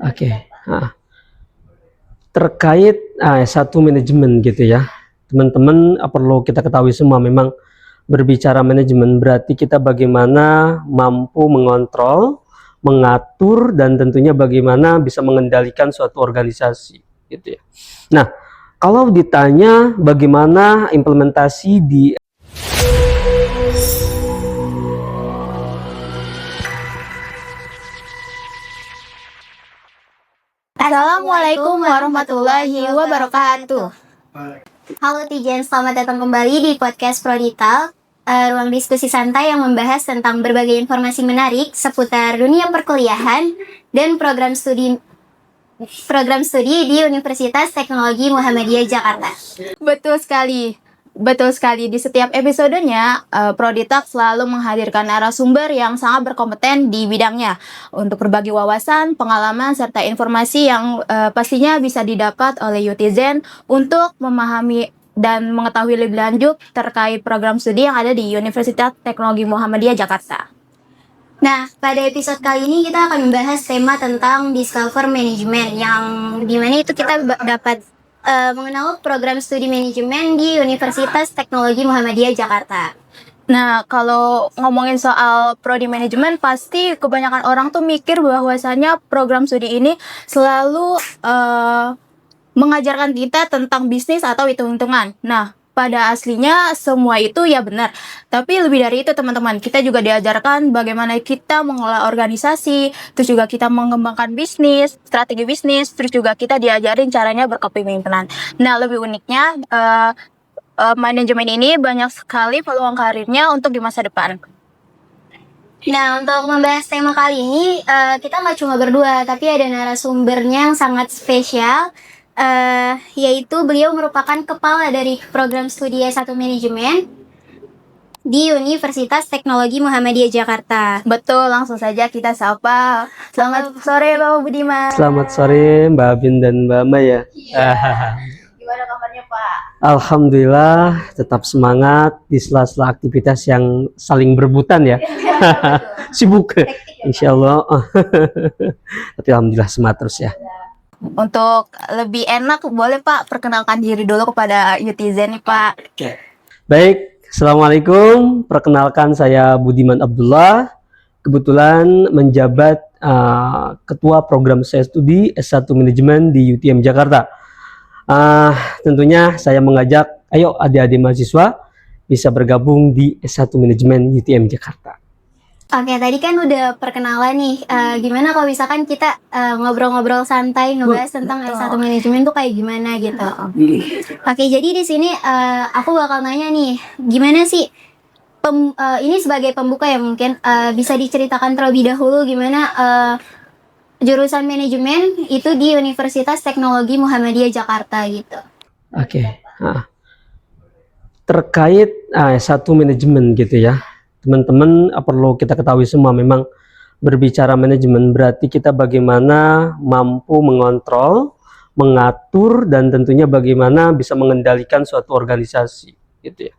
Oke, nah, terkait S1 manajemen gitu ya, teman-teman perlu kita ketahui semua, memang berbicara manajemen berarti kita bagaimana mampu mengontrol, mengatur, dan tentunya bagaimana bisa mengendalikan suatu organisasi gitu ya. Nah, kalau ditanya bagaimana implementasi di Assalamualaikum warahmatullahi wabarakatuh. Halo Tijen, selamat datang kembali di podcast Prodital, ruang diskusi santai yang membahas tentang berbagai informasi menarik seputar dunia perkuliahan dan program studi di Universitas Teknologi Muhammadiyah Jakarta. Betul sekali. Di setiap episodenya, Prodital selalu menghadirkan narasumber yang sangat berkompeten di bidangnya untuk berbagi wawasan, pengalaman, serta informasi yang pastinya bisa didapat oleh Utizen untuk memahami dan mengetahui lebih lanjut terkait program studi yang ada di Universitas Teknologi Muhammadiyah Jakarta. Nah, pada episode kali ini kita akan membahas tema tentang Discover Management, yang dimana itu kita dapat mengenal program studi manajemen di Universitas Teknologi Muhammadiyah Jakarta. Nah, kalau ngomongin soal prodi manajemen, pasti kebanyakan orang tuh mikir bahwasanya program studi ini selalu mengajarkan kita tentang bisnis atau hitung-hitungan. Nah, pada aslinya semua itu ya benar. Tapi lebih dari itu teman-teman, kita juga diajarkan bagaimana kita mengelola organisasi, terus juga kita mengembangkan bisnis, strategi bisnis, terus juga kita diajarin caranya berkepemimpinan. Nah, lebih uniknya manajemen ini banyak sekali peluang karirnya untuk di masa depan. Nah, untuk membahas tema kali ini, kita nggak cuma berdua, tapi ada narasumbernya yang sangat spesial, yaitu beliau merupakan kepala dari program studi S1 Manajemen di Universitas Teknologi Muhammadiyah Jakarta. Betul, langsung saja kita sapa. Selamat sore Bapak Budiman. Selamat sore Mbak Bin dan Mbak Maya. Gimana kabarnya Pak? Alhamdulillah, tetap semangat di sela-sela aktivitas yang saling berebutan ya. Sibuk, insya Allah. Tapi alhamdulillah semangat terus ya. Untuk lebih enak, boleh Pak perkenalkan diri dulu kepada Utizen nih Pak. Baik, Assalamualaikum. Perkenalkan saya Budiman Abdullah. Kebetulan menjabat Ketua Program Studi S1 Manajemen di UTM Jakarta. Tentunya saya mengajak, ayo adik-adik mahasiswa bisa bergabung di S1 Manajemen UTM Jakarta. Oke, tadi kan udah perkenalan nih. Gimana kalau misalkan kita ngobrol-ngobrol santai ngebahas tentang S1 Manajemen tuh kayak gimana gitu. Oke, jadi di sini aku bakal nanya nih, gimana sih ini sebagai pembuka ya, mungkin bisa diceritakan terlebih dahulu gimana jurusan manajemen itu di Universitas Teknologi Muhammadiyah Jakarta gitu. Oke. Terkait S1 manajemen gitu ya, teman-teman perlu kita ketahui semua, memang berbicara manajemen berarti kita bagaimana mampu mengontrol, mengatur, dan tentunya bagaimana bisa mengendalikan suatu organisasi gitu ya.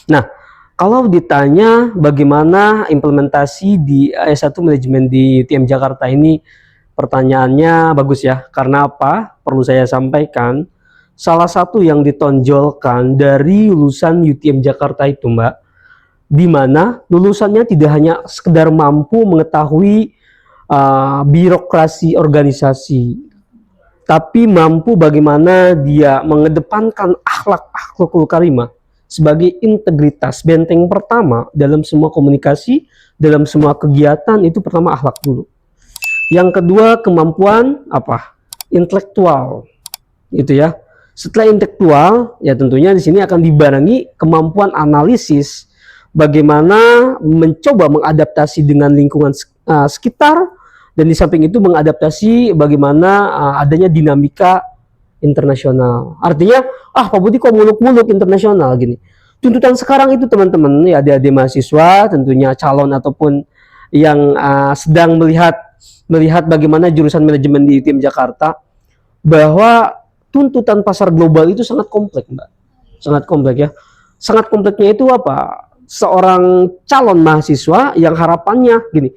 Nah, kalau ditanya bagaimana implementasi di S1 manajemen di UTM Jakarta ini, pertanyaannya bagus ya. Karena apa? Perlu saya sampaikan, salah satu yang ditonjolkan dari lulusan UTM Jakarta itu Mbak, di mana lulusannya tidak hanya sekedar mampu mengetahui birokrasi organisasi, tapi mampu bagaimana dia mengedepankan akhlakul karimah sebagai integritas. Benteng pertama dalam semua komunikasi, dalam semua kegiatan itu pertama akhlak dulu. Yang kedua kemampuan apa? Intelektual, gitu ya. Setelah intelektual, ya tentunya di sini akan dibarengi kemampuan analisis, bagaimana mencoba mengadaptasi dengan lingkungan sekitar, dan di samping itu mengadaptasi bagaimana adanya dinamika internasional. Artinya, Pak Budi kok muluk-muluk internasional gini. Tuntutan sekarang itu teman-teman, ya adik-adik mahasiswa, tentunya calon ataupun yang sedang melihat bagaimana jurusan manajemen di UTM Jakarta, bahwa tuntutan pasar global itu sangat kompleks Mbak. Sangat kompleks ya. Sangat kompleksnya itu apa? Seorang calon mahasiswa yang harapannya gini,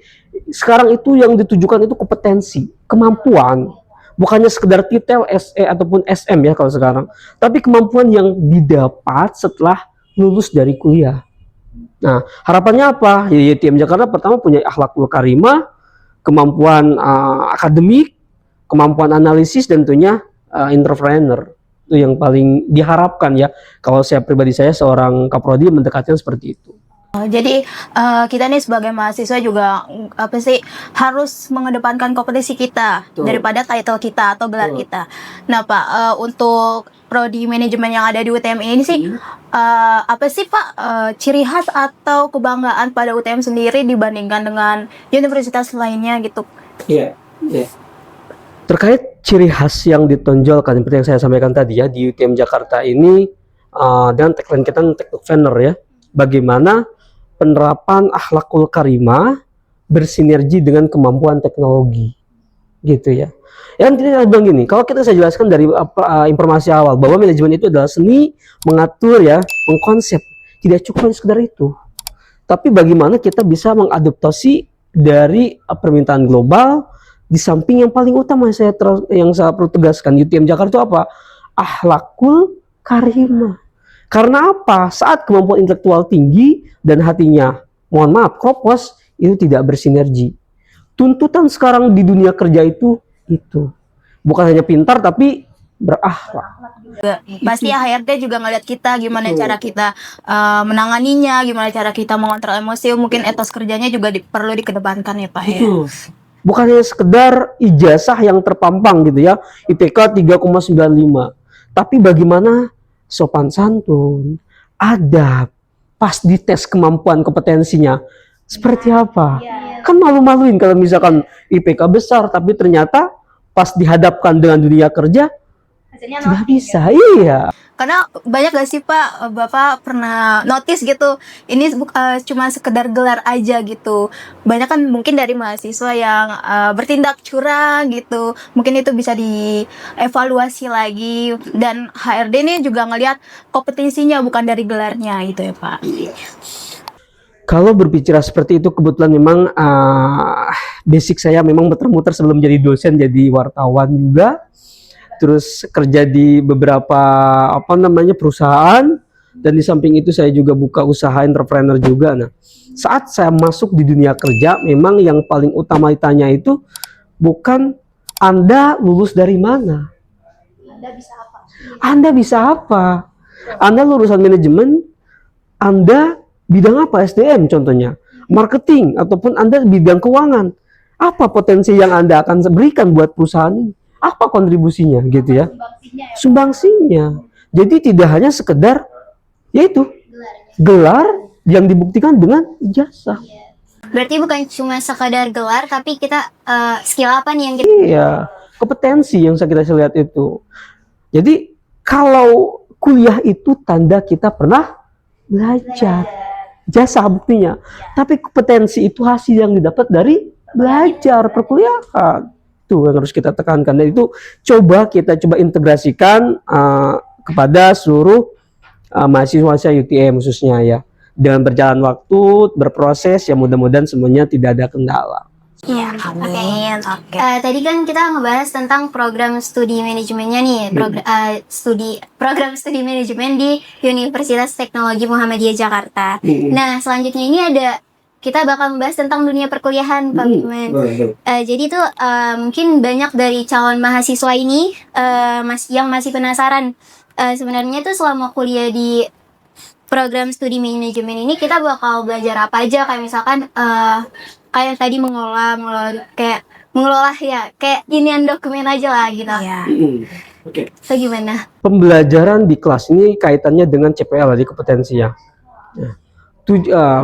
sekarang itu yang ditujukan itu kompetensi, kemampuan, Bukannya sekedar titel SE ataupun SM ya kalau sekarang, tapi kemampuan yang didapat setelah lulus dari kuliah. Nah, harapannya apa? YTM Jakarta pertama punya akhlakul karimah, kemampuan akademik, kemampuan analisis, dan tentunya entrepreneur. Itu yang paling diharapkan ya. Kalau saya pribadi, saya seorang kaprodi mendekatkan seperti itu. Jadi kita nih sebagai mahasiswa juga apa sih harus mengedepankan kompetisi kita Betul. daripada title kita atau gelar Betul. kita. Nah Pak, untuk prodi manajemen yang ada di UTM ini sih apa sih Pak ciri khas atau kebanggaan pada UTM sendiri dibandingkan dengan universitas lainnya gitu? Iya. Terkait ciri khas yang ditonjolkan seperti yang saya sampaikan tadi ya, di UTM Jakarta ini dengan tagline kita Technoveneur ya, bagaimana penerapan akhlakul karimah bersinergi dengan kemampuan teknologi, gitu ya. Yang kita bilang gini, kalau kita saya jelaskan dari informasi awal bahwa manajemen itu adalah seni mengatur ya, mengkonsep, tidak cukup hanya sekedar itu, tapi bagaimana kita bisa mengadaptasi dari permintaan global. Di samping yang paling utama yang saya perlu tegaskan, UTM Jakarta itu apa? Akhlakul karimah. Karena apa? Saat kemampuan intelektual tinggi dan hatinya, mohon maaf, kropos, itu tidak bersinergi. Tuntutan sekarang di dunia kerja itu. Bukan hanya pintar, tapi berakhlak. Pasti HRD juga ngeliat kita gimana cara kita menanganinya, gimana cara kita mengontrol emosi, mungkin etos kerjanya juga perlu dikedepankan ya Pak ya. Bukan hanya sekedar ijazah yang terpampang gitu ya, IPK 3,95, tapi bagaimana sopan santun, adab, pas dites kemampuan kompetensinya seperti apa. Kan malu-maluin kalau misalkan IPK besar tapi ternyata pas dihadapkan dengan dunia kerja tidak bisa. Iya. Karena banyak gak sih Pak, Bapak pernah notice gitu, ini cuma sekedar gelar aja gitu. Banyak kan mungkin dari mahasiswa yang bertindak curang gitu, mungkin itu bisa dievaluasi lagi. Dan HRD ini juga ngelihat kompetisinya bukan dari gelarnya gitu ya Pak. Kalau berbicara seperti itu, kebetulan memang basic saya memang muter-muter sebelum jadi dosen, jadi wartawan juga. Terus kerja di beberapa perusahaan, dan di samping itu saya juga buka usaha entrepreneur juga. Nah, saat saya masuk di dunia kerja, memang yang paling utama ditanya itu bukan Anda lulus dari mana, Anda bisa apa, Anda lulusan manajemen, Anda bidang apa, SDM contohnya, marketing, ataupun Anda bidang keuangan, apa potensi yang Anda akan berikan buat perusahaan ini? Apa kontribusinya gitu ya? Sumbangsinya. Jadi tidak hanya sekedar yaitu gelar yang dibuktikan dengan ijazah. Berarti bukan cuma sekadar gelar, tapi kita skill apa nih yang kita... Iya, kompetensi yang kita lihat itu. Jadi kalau kuliah itu tanda kita pernah belajar. Jasa buktinya. Tapi kompetensi itu hasil yang didapat dari belajar perkuliahan. Itu yang harus kita tekankan, dan itu kita coba integrasikan kepada seluruh mahasiswa UTM khususnya ya. Dengan berjalan waktu, berproses, ya mudah-mudahan semuanya tidak ada kendala. Iya, amin. Tadi kan kita ngebahas tentang program studi manajemennya nih, program studi manajemen di Universitas Teknologi Muhammadiyah Jakarta. Nah, selanjutnya ini kita bakal membahas tentang dunia perkuliahan, Pak Bigman. Jadi tuh mungkin banyak dari calon mahasiswa ini yang masih penasaran. Sebenarnya tuh selama kuliah di program studi manajemen ini kita bakal belajar apa aja, kayak misalkan kayak tadi mengelola ya, kayak inian dokumen aja lah gitu. Iya. Oke. So gimana? Pembelajaran di kelas ini kaitannya dengan CPL, di kompetensi ya.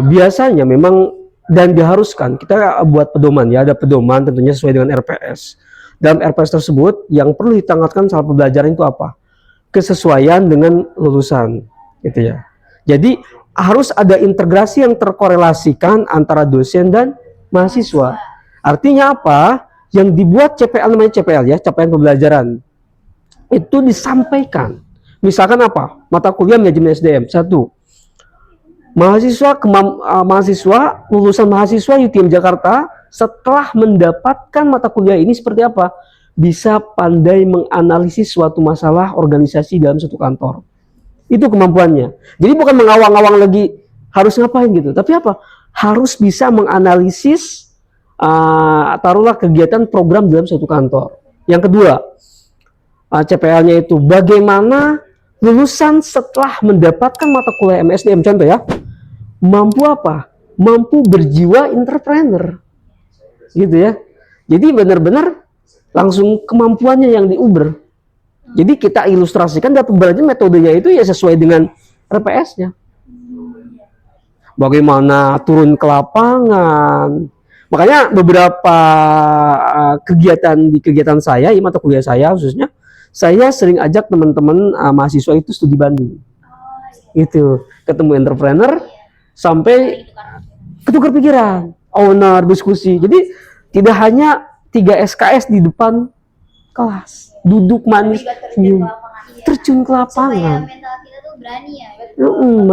Biasanya memang dan diharuskan kita buat pedoman ya, ada pedoman tentunya sesuai dengan RPS. Dalam RPS tersebut yang perlu ditanggalkan saat pembelajaran itu apa? Kesesuaian dengan lulusan, gitu ya. Jadi harus ada integrasi yang terkorelasikan antara dosen dan mahasiswa. Artinya apa? Yang dibuat CPL, namanya CPL ya, capaian pembelajaran, itu disampaikan. Misalkan apa? Mata kuliah manajemen SDM 1. Lulusan mahasiswa UTM Jakarta setelah mendapatkan mata kuliah ini seperti apa? bisa pandai menganalisis suatu masalah organisasi dalam satu kantor. Itu kemampuannya. Jadi bukan mengawang-awang lagi harus ngapain gitu, tapi apa? Harus bisa menganalisis taruhlah kegiatan program dalam suatu kantor. Yang kedua, CPL-nya itu bagaimana lulusan setelah mendapatkan mata kuliah MSDM, contoh ya, mampu apa? Mampu berjiwa entrepreneur, gitu ya. Jadi benar-benar langsung kemampuannya yang diuber. Jadi kita ilustrasikan dan pembelajaran metodenya itu ya sesuai dengan RPS-nya. Bagaimana turun ke lapangan. Makanya beberapa kegiatan di kegiatan saya, mata kuliah saya khususnya, saya sering ajak teman-teman mahasiswa itu studi banding. Gitu, ketemu entrepreneur sampai ketukar pikiran, owner, diskusi. Jadi tidak hanya 3 SKS di depan kelas, duduk manis, senyum, terjun ke lapangan. Supaya mental kita tuh berani ya.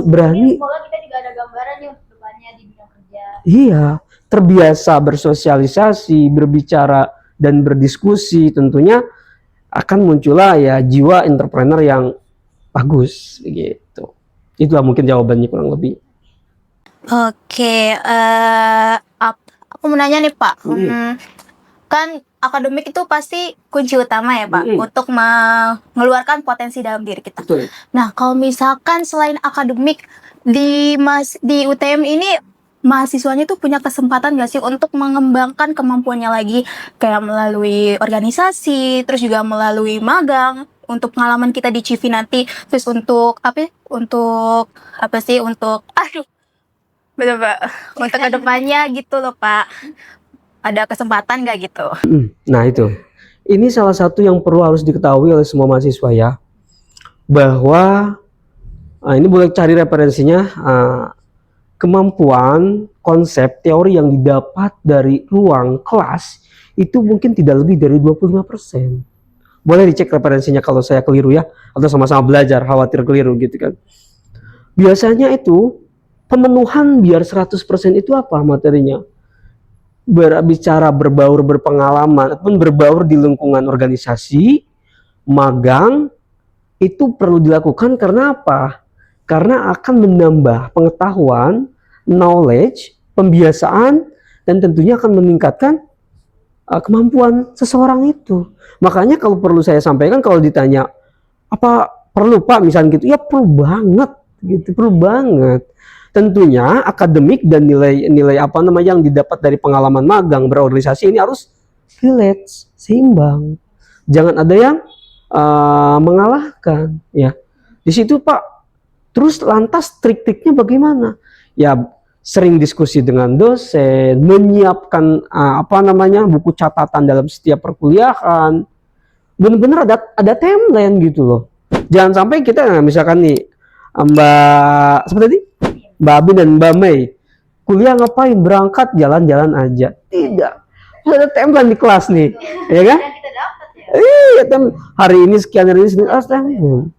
Berani. Semoga kita juga ada gambaran nih untuk depannya di bidang kerja. Iya, terbiasa bersosialisasi, berbicara dan berdiskusi, tentunya akan muncullah ya jiwa entrepreneur yang bagus gitu. Itulah mungkin jawabannya kurang lebih. Oke, aku mau nanya nih Pak. Kan akademik itu pasti kunci utama ya Pak untuk mengeluarkan potensi dalam diri kita. Betul. Nah, kalau misalkan selain akademik di UTM ini mahasiswanya tuh punya kesempatan nggak sih untuk mengembangkan kemampuannya lagi, kayak melalui organisasi, terus juga melalui magang untuk pengalaman kita di CV nanti, terus untuk untuk betul Pak, untuk kedepannya gitu loh Pak. Ada kesempatan nggak gitu? Nah itu, ini salah satu yang perlu harus diketahui oleh semua mahasiswa ya, bahwa ini boleh cari referensinya, kemampuan konsep teori yang didapat dari ruang kelas itu mungkin tidak lebih dari 25%. Boleh dicek referensinya kalau saya keliru ya, atau sama-sama belajar, khawatir keliru gitu kan. Biasanya itu pemenuhan biar 100% itu apa materinya? Berbicara, berbaur, berpengalaman, ataupun berbaur di lingkungan organisasi, magang, itu perlu dilakukan karena apa? Karena akan menambah pengetahuan, knowledge, pembiasaan, dan tentunya akan meningkatkan kemampuan seseorang itu. Makanya kalau perlu saya sampaikan, kalau ditanya, apa perlu Pak misalnya gitu, ya perlu banget gitu, perlu banget. Tentunya akademik dan nilai apa namanya yang didapat dari pengalaman magang berorganisasi ini harus relate, seimbang. Jangan ada yang mengalahkan ya. Di situ Pak. Terus lantas trik-triknya bagaimana? Ya sering diskusi dengan dosen, menyiapkan buku catatan dalam setiap perkuliahan. Benar-benar ada timeline gitu loh. Jangan sampai kita misalkan nih Mbak seperti tadi Mbak Abi dan Mbak Mei kuliah ngapain, berangkat jalan-jalan aja. Tidak, ada timeline di kelas nih, ya kan? Iya, hari ini sekian, hari ini sekian, timeline.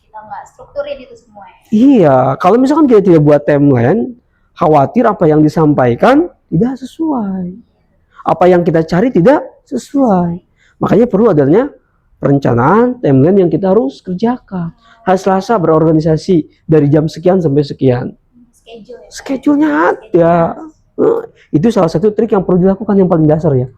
Kita nggak strukturin itu semua ya. Iya, kalau misalkan kita tidak buat timeline, khawatir apa yang disampaikan tidak sesuai, apa yang kita cari tidak sesuai. Makanya perlu adanya perencanaan timeline yang kita harus kerjakan. Hari Selasa berorganisasi dari jam sekian sampai sekian. Schedule-nya ada. Itu salah satu trik yang perlu dilakukan yang paling dasar ya.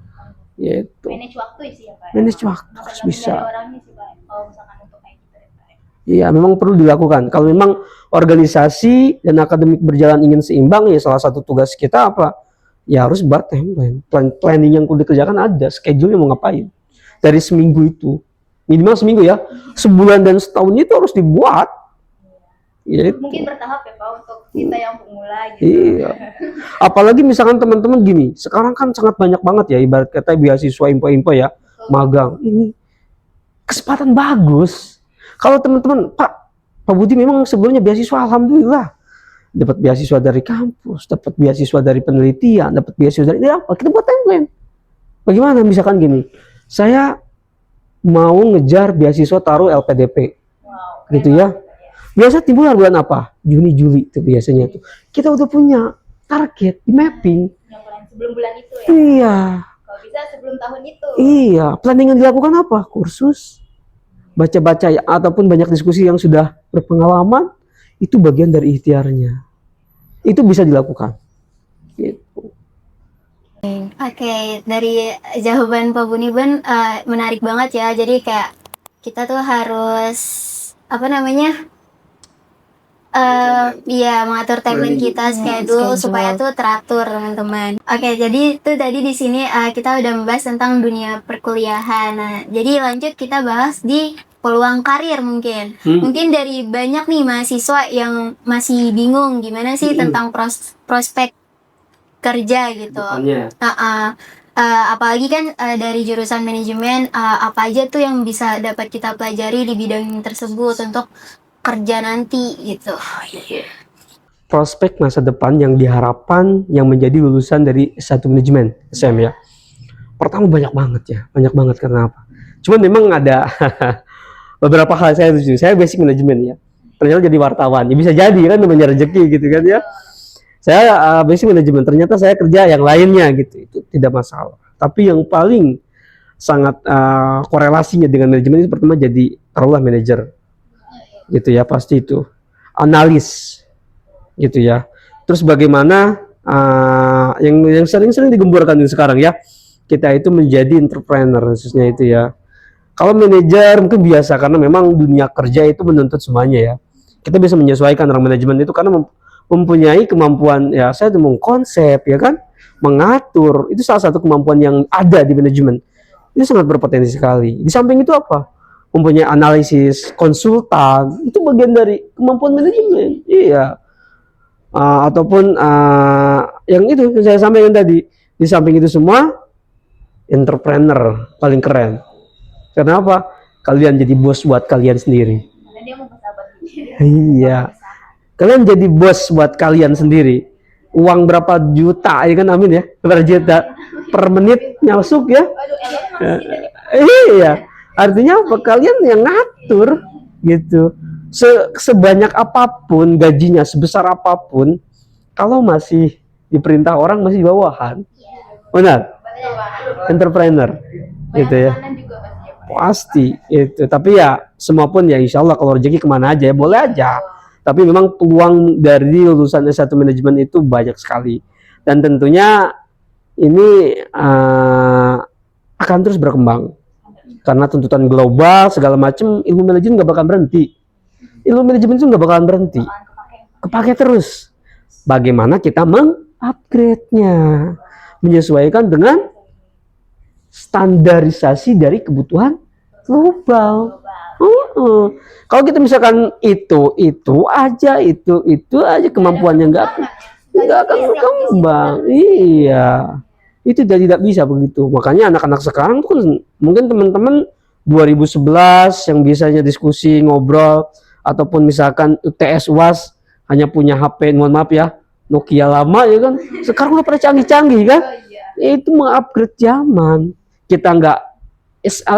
Yaitu Manage waktu sih ya Pak. manage waktu harus bisa. Orangnya sih Pak. Kalau misalkan untuk kayak gitu ya Pak. Iya, memang perlu dilakukan. Kalau memang organisasi dan akademik berjalan ingin seimbang, ya salah satu tugas kita apa? Ya harus buat timeline. Planning yang perlu dikerjakan ada, schedule-nya mau ngapain. Dari seminggu itu. Minimal seminggu ya. Sebulan dan setahun itu harus dibuat. Gitu. Mungkin bertahap ya Pak untuk kita yang pemula gitu. Iya. Apalagi misalkan teman-teman gini, sekarang kan sangat banyak banget ya ibarat kata beasiswa info-info ya, magang. Ini kesempatan bagus. Kalau teman-teman, Pak Budi memang sebelumnya beasiswa, alhamdulillah. Dapat beasiswa dari kampus, dapat beasiswa dari penelitian, dapat beasiswa dari ini apa? Kita buat timeline. Bagaimana misalkan gini, saya mau ngejar beasiswa taruh LPDP. Wow, gitu ya. Biasa timbul bulan apa? Juni, Juli itu biasanya tuh. Kita udah punya target di mapping. Yang sebelum bulan itu ya. Iya. Kalau bisa sebelum tahun itu. Iya, planning yang dilakukan apa? Kursus, baca-baca ya, ataupun banyak diskusi yang sudah berpengalaman, itu bagian dari ikhtiarnya. Itu bisa dilakukan. Gitu. Oke, dari jawaban Pak Buniban menarik banget ya. Jadi kayak kita tuh harus apa namanya? Iya, mengatur timeline kita, schedule supaya tuh teratur, teman-teman. Oke, jadi itu tadi di sini kita udah membahas tentang dunia perkuliahan. Nah, jadi lanjut kita bahas di peluang karir mungkin. Mungkin dari banyak nih mahasiswa yang masih bingung gimana sih tentang prospek kerja gitu. Apalagi kan dari jurusan manajemen apa aja tuh yang bisa dapat kita pelajari di bidang tersebut untuk kerja nanti gitu. Prospek masa depan yang diharapkan yang menjadi lulusan dari S1 manajemen SM ya. Pertama banyak banget karena apa? Cuman memang ada beberapa hal saya setuju. Saya basic manajemen ya. Ternyata jadi wartawan. Ya bisa jadi kan namanya rezeki gitu kan ya. Saya basic manajemen, ternyata saya kerja yang lainnya gitu. Itu tidak masalah. Tapi yang paling sangat korelasinya dengan manajemen itu pertama jadi taruhlah manajer. Gitu ya, pasti itu. Analis. Gitu ya. Terus bagaimana yang sering-sering digemburkan sekarang ya. Kita itu menjadi entrepreneur khususnya itu ya. Kalau manajer mungkin biasa karena memang dunia kerja itu menuntut semuanya ya. Kita bisa menyesuaikan orang manajemen itu karena mempunyai kemampuan ya, saya mau konsep ya kan, mengatur, itu salah satu kemampuan yang ada di manajemen. Itu sangat berpotensi sekali. Di samping itu apa? Mempunyai analisis, konsultan, itu bagian dari kemampuan manajemen. Iya. Ataupun yang itu yang saya sampaikan tadi. Di samping itu semua, entrepreneur paling keren. Kenapa? Kalian jadi bos buat kalian sendiri. Karena dia mau bersahabat. Iya. Kalian jadi bos buat kalian sendiri. Uang berapa juta ya kan, amin ya. Berapa juta per menit nyasuk ya. Iya. Artinya apa? Kalian yang ngatur gitu. Sebanyak apapun gajinya, sebesar apapun, kalau masih diperintah orang masih bawahan. Benar? Entrepreneur gitu ya. Pasti itu. Tapi ya semua pun ya insya Allah kalau rezeki kemana aja ya boleh aja. Tapi memang peluang dari lulusan S1 manajemen itu banyak sekali. Dan tentunya ini akan terus berkembang. Karena tuntutan global segala macam, ilmu manajemen nggak bakal berhenti. Ilmu manajemen itu nggak bakalan berhenti. Kepake terus. Bagaimana kita mengupgrade-nya, menyesuaikan dengan standarisasi dari kebutuhan global. Kalau kita misalkan itu aja kemampuannya nggak akan berkembang. Iya, itu tidak bisa begitu. Makanya anak-anak sekarang tuh kan mungkin teman-teman 2011 yang biasanya diskusi ngobrol ataupun misalkan UTS UAS hanya punya HP, mohon maaf ya, Nokia lama ya kan. Sekarang udah pada canggih-canggih kan. Itu mengupgrade zaman. Kita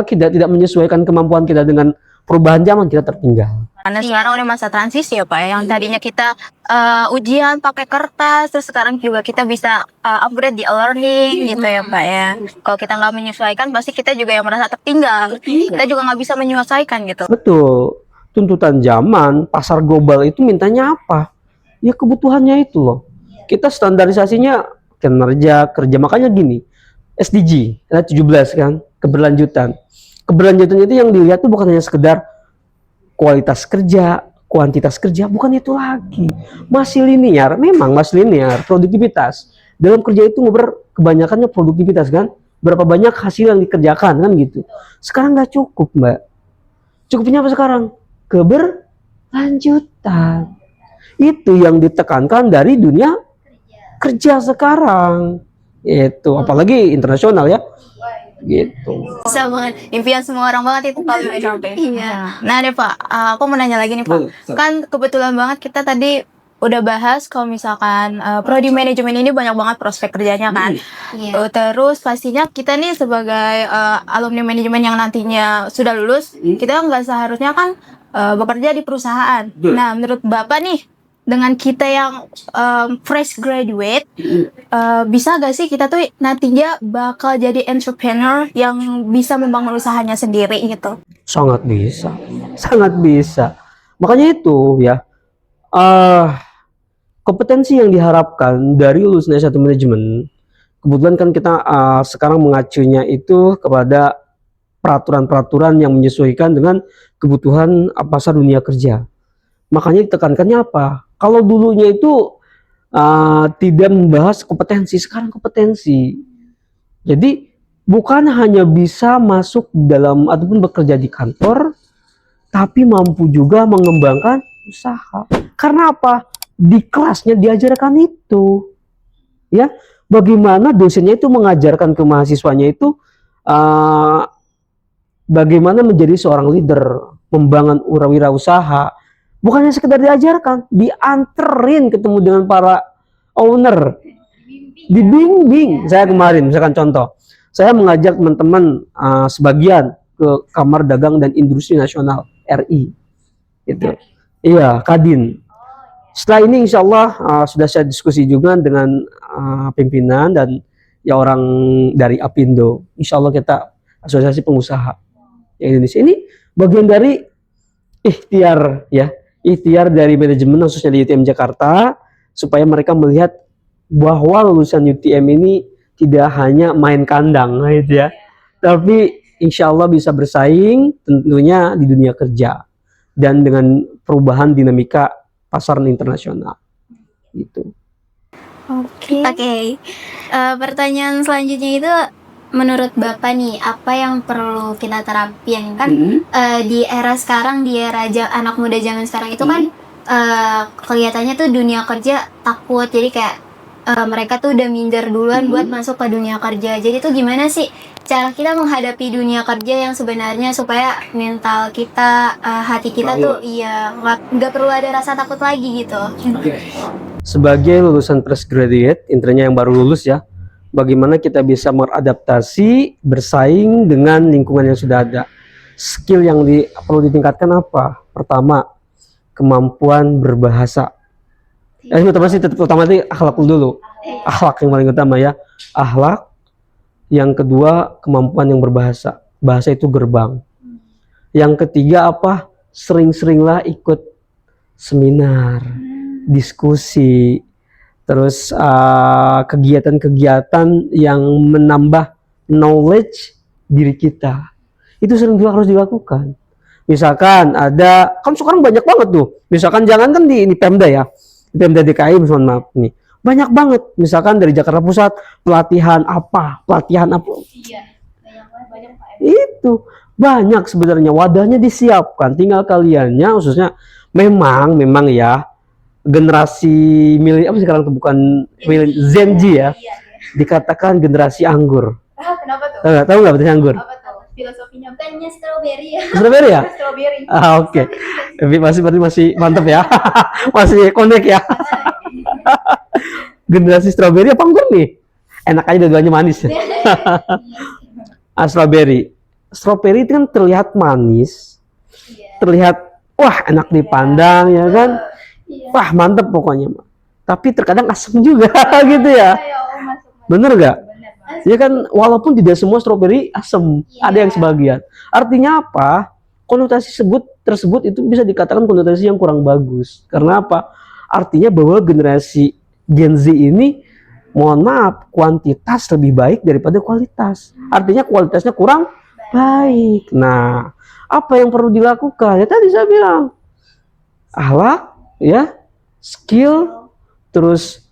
tidak menyesuaikan kemampuan kita dengan perubahan zaman, kita tertinggal. Karena sekarang udah masa transisi ya Pak ya, yang tadinya kita ujian pakai kertas, terus sekarang juga kita bisa upgrade di e-learning gitu ya Pak ya. Kalau kita nggak menyesuaikan, pasti kita juga yang merasa tertinggal. Kita juga nggak bisa menyesuaikan gitu. Betul. Tuntutan zaman, pasar global itu mintanya apa? Ya kebutuhannya itu loh. Kita standarisasinya kinerja, kerja. Makanya gini, SDG, ada 17 kan, keberlanjutan. Keberlanjutan itu yang dilihat tuh bukan hanya sekedar kualitas kerja, kuantitas kerja, bukan itu lagi. Masih linear, memang masih linear, produktivitas. Dalam kerja itu kebanyakannya produktivitas kan, berapa banyak hasil yang dikerjakan kan gitu. Sekarang nggak cukup Mbak. Cukupnya apa sekarang? Keberlanjutan. Itu yang ditekankan dari dunia kerja sekarang. Itu apalagi internasional ya. Gitu. Sama impian semua orang banget itu kalau sampai. Iya. Nah deh Pak, aku mau nanya lagi nih Pak. Kan kebetulan banget kita tadi udah bahas kalau misalkan prodi manajemen ini banyak banget prospek kerjanya kan. Iya. Terus pastinya kita nih sebagai alumni manajemen yang nantinya sudah lulus, kita nggak seharusnya kan bekerja di perusahaan. Nah menurut Bapak nih, dengan kita yang fresh graduate, bisa gak sih kita tuh nantinya bakal jadi entrepreneur yang bisa membangun usahanya sendiri gitu? Sangat bisa, sangat bisa. Makanya itu ya, eh kompetensi yang diharapkan dari lulusan S1 manajemen, kebetulan kan kita sekarang mengacunya itu kepada peraturan-peraturan yang menyesuaikan dengan kebutuhan pasar dunia kerja. Makanya ditekankannya apa? Kalau dulunya itu tidak membahas kompetensi, sekarang kompetensi. Jadi bukan hanya bisa masuk dalam ataupun bekerja di kantor, tapi mampu juga mengembangkan usaha. Karena apa? Di kelasnya diajarkan itu, ya. Bagaimana dosennya itu mengajarkan ke mahasiswanya itu bagaimana menjadi seorang leader, membangun wirausaha. Bukannya sekedar diajarkan, dianterin ketemu dengan para owner, dibimbing. Saya kemarin, misalkan contoh, saya mengajak teman-teman sebagian ke Kamar Dagang dan Industri Nasional RI, gitu. Iya, Kadin. Setelah ini insya Allah sudah saya diskusi juga dengan pimpinan dan ya orang dari Apindo. Insya Allah kita asosiasi pengusaha Indonesia ini bagian dari ikhtiar ya, ikhtiar dari manajemen khususnya di UTM Jakarta supaya mereka melihat bahwa lulusan UTM ini tidak hanya main kandang gitu ya, tapi insya Allah bisa bersaing tentunya di dunia kerja dan dengan perubahan dinamika pasar internasional gitu. Oke. Pertanyaan selanjutnya itu, menurut Bapak nih, apa yang perlu kita terapin kan di era sekarang, di era anak muda zaman sekarang itu kan kelihatannya tuh dunia kerja takut, jadi kayak mereka tuh udah minder duluan buat masuk ke dunia kerja. Jadi tuh gimana sih cara kita menghadapi dunia kerja yang sebenarnya supaya mental kita, hati kita tuh ya nggak perlu ada rasa takut lagi gitu. Sebagai lulusan fresh graduate, intinya yang baru lulus ya, bagaimana kita bisa beradaptasi, bersaing dengan lingkungan yang sudah ada. Skill yang perlu ditingkatkan apa? Pertama, kemampuan berbahasa. Yang utama sih tetap utama itu akhlak dulu. Akhlak yang paling utama ya. Akhlak. Yang kedua, kemampuan yang berbahasa. Bahasa itu gerbang. Yang ketiga apa? Sering-seringlah ikut seminar, diskusi, terus kegiatan-kegiatan yang menambah knowledge diri kita. Itu sering juga harus dilakukan. Misalkan ada, kan sekarang banyak banget tuh. Misalkan jangan kan di Pemda ya, di Pemda DKI, mohon maaf nih, banyak banget. Misalkan dari Jakarta Pusat pelatihan apa. Iya, banyak Pak. Itu banyak sebenarnya, wadahnya disiapkan. Tinggal kaliannya, khususnya memang ya generasi milenial sekarang tuh bukan Gen Z ya, dikatakan generasi anggur. Kenapa tuh? Tahu nggak betulnya anggur? Apa tuh filosofinya? Bukannya strawberry ya? Strawberry ya? Strawberry. Oke. Masih mantap ya. Masih connect ya. Generasi strawberry apa anggur nih? Enak aja, dua-duanya manis ya. Strawberry itu kan terlihat manis, terlihat wah enak dipandang ya kan, wah mantep pokoknya. Tapi terkadang asam juga gitu ya. Bener nggak? Ya kan, walaupun tidak semua stroberi asam, ada yang sebagian. Artinya apa? Konotasi tersebut itu bisa dikatakan konotasi yang kurang bagus. Karena apa? Artinya bahwa generasi Gen Z ini, mohon maaf, kuantitas lebih baik daripada kualitas. Artinya kualitasnya kurang baik. Nah, apa yang perlu dilakukan? Ya tadi saya bilang, akhlak, ya, skill, terus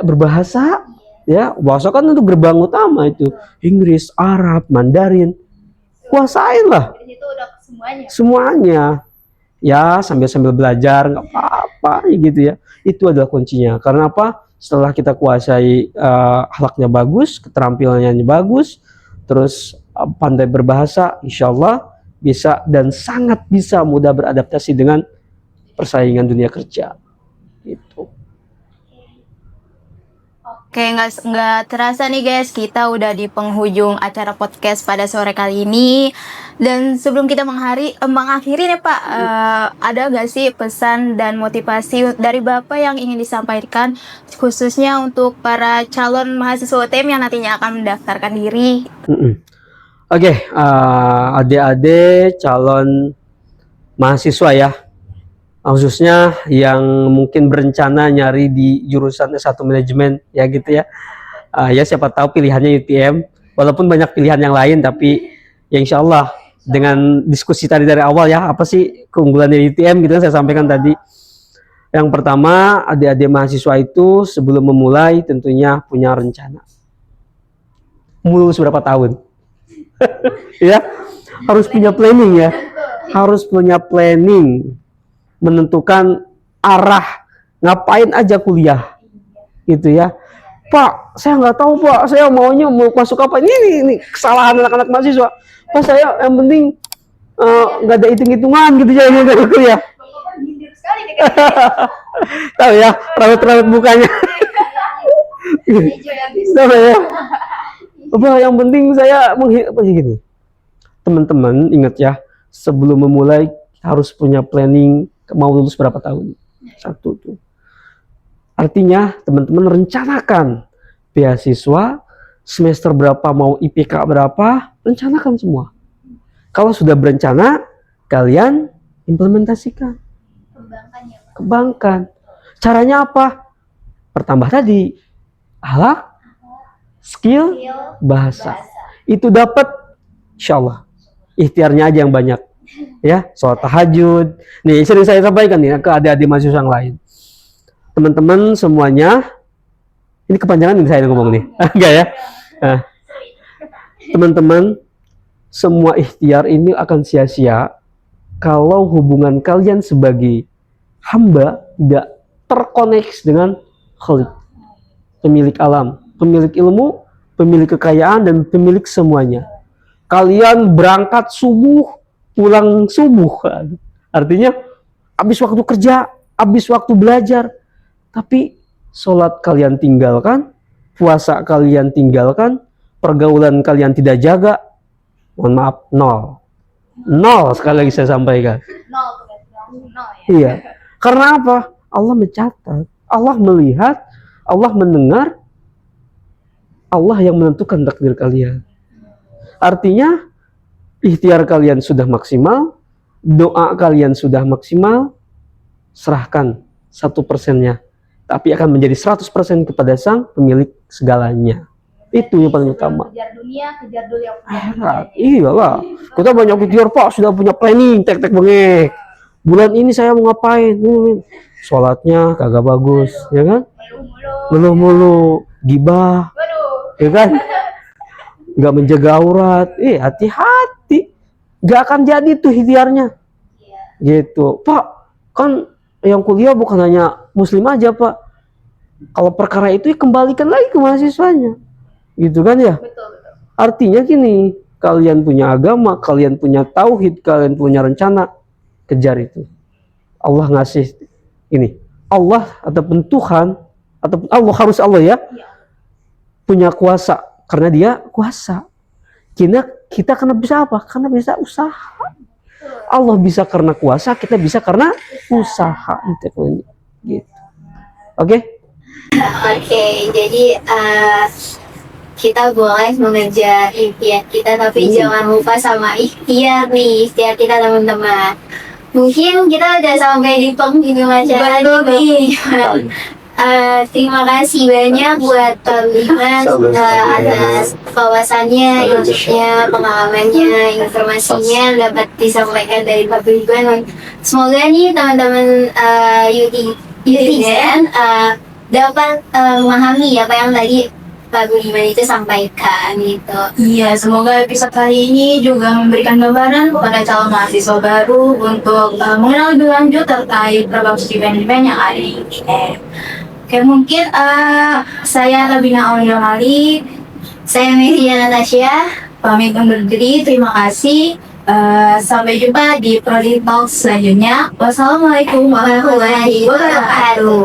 berbahasa, ya, bahasa kan itu gerbang utama itu, Inggris, Arab, Mandarin, kuasain lah. Itu udah semuanya. Ya, sambil belajar nggak apa-apa gitu ya. Itu adalah kuncinya. Karena apa? Setelah kita kuasai akhlaknya bagus, keterampilannya bagus, terus pandai berbahasa, insya Allah bisa dan sangat bisa mudah beradaptasi dengan persaingan dunia kerja. Itu. Kayak nggak terasa nih guys, kita udah di penghujung acara podcast pada sore kali ini. Dan sebelum kita mengakhiri nih Pak, ada gak sih pesan dan motivasi dari Bapak yang ingin disampaikan khususnya untuk para calon mahasiswa UTM yang nantinya akan mendaftarkan diri? Oke, adik-adik calon mahasiswa ya, khususnya yang mungkin berencana nyari di jurusan S1 manajemen ya gitu ya. Ya siapa tahu pilihannya UTM, walaupun banyak pilihan yang lain, tapi ya insya Allah dengan diskusi tadi dari awal ya, apa sih keunggulan dari UTM gitu yang saya sampaikan tadi. Yang pertama, adik-adik mahasiswa itu sebelum memulai tentunya punya rencana. Mau lulus berapa tahun? Ya, harus punya planning ya. Harus punya planning, menentukan arah ngapain aja kuliah gitu ya. Pak, saya nggak tahu Pak, saya maunya mau masuk apa? Ini kesalahan anak-anak mahasiswa. Pak, saya yang penting nggak ada hitung-hitungan gitu ya, nggak ada kuliah. Tahu ya, rawat-rawat mukanya. Tahu ya. Apa yang penting saya gini. Teman-teman ingat ya, sebelum memulai harus punya planning mau lulus berapa tahun. Satu tuh. Artinya teman-teman rencanakan beasiswa semester berapa, mau IPK berapa, rencanakan semua. Kalau sudah berencana, kalian implementasikan. Kembangkan. Caranya apa? Pertambah tadi. Akhlak, skill, bahasa. Itu dapat insyaallah. Ikhtiarnya aja yang banyak. Ya, sholat tahajud. Nih, sering saya sampaikan nih ke adik-adik mahasiswa yang lain. Teman-teman semuanya, ini kepanjangan ini saya ngomong nih. Enggak ya? Nah, teman-teman, semua ikhtiar ini akan sia-sia kalau hubungan kalian sebagai hamba tidak terkoneksi dengan Khalik, pemilik alam, pemilik ilmu, pemilik kekayaan, dan pemilik semuanya. Kalian berangkat subuh, pulang subuh. Artinya habis waktu kerja, habis waktu belajar, tapi sholat kalian tinggalkan, puasa kalian tinggalkan, pergaulan kalian tidak jaga. Mohon maaf, nol sekali lagi saya sampaikan. Iya, karena apa? Allah mencatat, Allah melihat, Allah mendengar, Allah yang menentukan takdir kalian. Artinya ikhtiar kalian sudah maksimal, doa kalian sudah maksimal, serahkan 1%-nya, tapi akan menjadi 100% kepada sang pemilik segalanya. Itu yang paling utama. Kejar dunia, kejar dulu yang akhirat. Iyalah, kita banyak ikhtiar Pak, sudah punya planning, tek-tek bengek. Bulan ini saya mau ngapain? Sholatnya kagak bagus, ya kan? Mulu-mulu, gibah, ya kan? Nggak menjaga aurat, hati-hati, nggak akan jadi tuh ikhtiarnya. Gitu, Pak, kan yang kuliah bukan hanya muslim aja Pak. Kalau perkara itu kembalikan lagi ke mahasiswanya, gitu kan ya? Betul. Artinya gini, kalian punya agama, kalian punya tauhid, kalian punya rencana, kejar itu. Allah ngasih ini, Allah ataupun Tuhan, ataupun Allah, harus Allah ya, punya kuasa, karena dia kuasa. Kita karena bisa apa? Karena bisa usaha. Allah bisa karena kuasa, kita bisa karena usaha. Gitu. Oke? Oke, jadi kita boleh mengejar impian kita, tapi jangan lupa sama ikhtiar nih, ikhtiar kita teman-teman. Mungkin kita udah sampai di penghujung acara nih. Terima kasih banyak buat Pak Budiman atas wawasannya, ilmunya, pengalamannya, informasinya dapat disampaikan dari Pak Budiman. Semoga nih teman-teman UTN dapat memahami apa yang tadi Pak Budiman itu sampaikan gitu. Iya, semoga episode kali ini juga memberikan gambaran kepada calon mahasiswa baru untuk mengenal lebih lanjut terkait program studi manajemen yang ada di UTM. Oke, mungkin saya Labina Aulia, Saya Mehdia Natasha, pamit undur diri. Terima kasih. Sampai jumpa di Prodi Talk selanjutnya. Wassalamualaikum warahmatullahi wabarakatuh.